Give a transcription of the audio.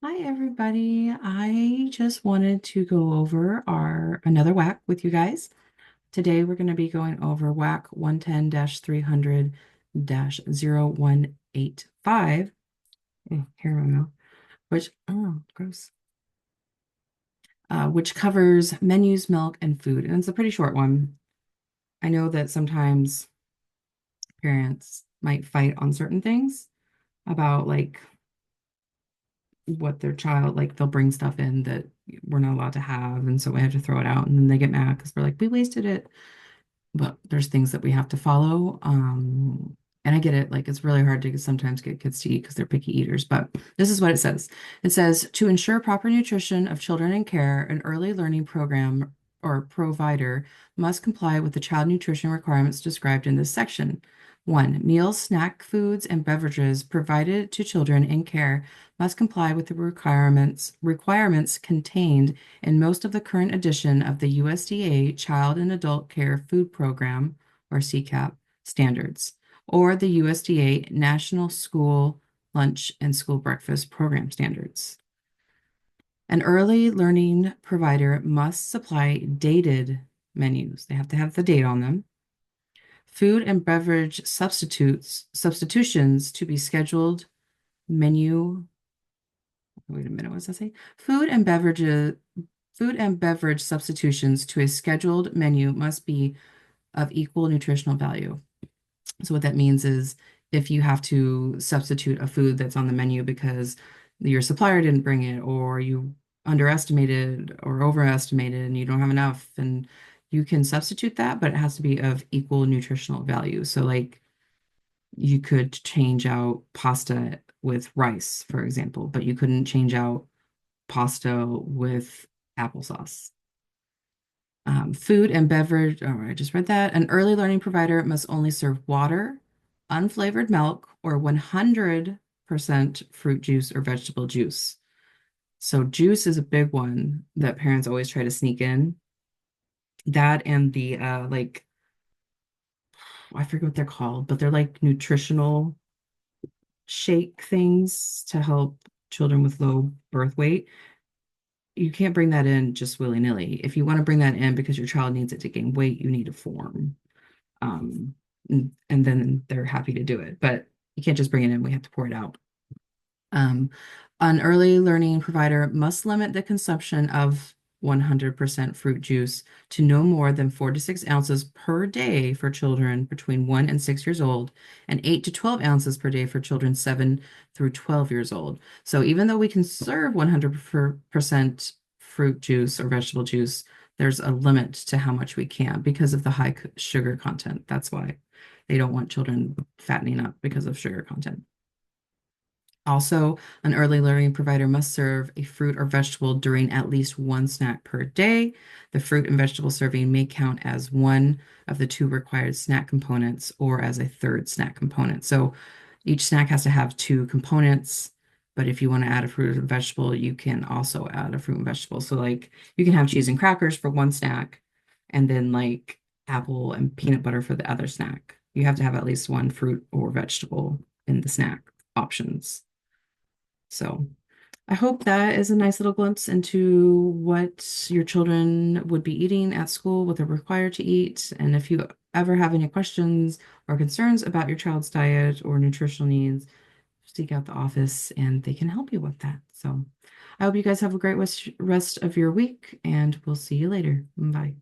Hi, everybody. I just wanted to go over our another WAC with you guys. Today, we're going to be going over WAC 110-300-0185. Here we go. Gross. Which covers menus, milk, and food. And it's a pretty short one. I know that sometimes parents might fight on certain things about like what their child like they'll bring stuff in that we're not allowed to have, and so we have to throw it out, and then they get mad because we're like, we wasted it. But there's things that we have to follow. And I get it, like it's really hard to sometimes get kids to eat because they're picky eaters, but this is what it says. It says to ensure proper nutrition of children in care, an early learning program or provider must comply with the child nutrition requirements described in this section. One, meals, snack foods, and beverages provided to children in care must comply with the requirements contained in most of the current edition of the USDA Child and Adult Care Food Program, or CCAP, standards, or the USDA National School Lunch and School Breakfast Program standards. An early learning provider must supply dated menus. They have to have the date on them. Food and beverage substitutions to be scheduled menu. Wait a minute, what does that say? Food and beverage substitutions to a scheduled menu must be of equal nutritional value. So what that means is if you have to substitute a food that's on the menu because your supplier didn't bring it, or you underestimated or overestimated and you don't have enough, and you can substitute that, but it has to be of equal nutritional value. So like you could change out pasta with rice, for example, but you couldn't change out pasta with applesauce. Food and beverage, oh, I just read that. An early learning provider must only serve water, unflavored milk, or 100% fruit juice or vegetable juice. So juice is a big one that parents always try to sneak in. That and the like, I forget what they're called, but they're like nutritional shake things to help children with low birth weight. You can't bring that in just willy-nilly. If you want to bring that in because your child needs it to gain weight, you need a form. And then they're happy to do it. But you can't just bring it in, we have to pour it out. Um, an early learning provider must limit the consumption of 100% fruit juice to no more than 4 to 6 ounces per day for children between 1 and 6 years old, and 8 to 12 ounces per day for children 7 through 12 years old. So even though we can serve 100% fruit juice or vegetable juice, there's a limit to how much we can because of the high sugar content. That's why they don't want children fattening up because of sugar content. Also, an early learning provider must serve a fruit or vegetable during at least one snack per day. The fruit and vegetable serving may count as one of the two required snack components or as a third snack component. So each snack has to have two components, but if you want to add a fruit and vegetable, you can also add a fruit and vegetable. So like you can have cheese and crackers for one snack and then like apple and peanut butter for the other snack. You have to have at least one fruit or vegetable in the snack options. So I hope that is a nice little glimpse into what your children would be eating at school, what they're required to eat. And if you ever have any questions or concerns about your child's diet or nutritional needs, seek out the office and they can help you with that. So I hope you guys have a great rest of your week, and we'll see you later. Bye.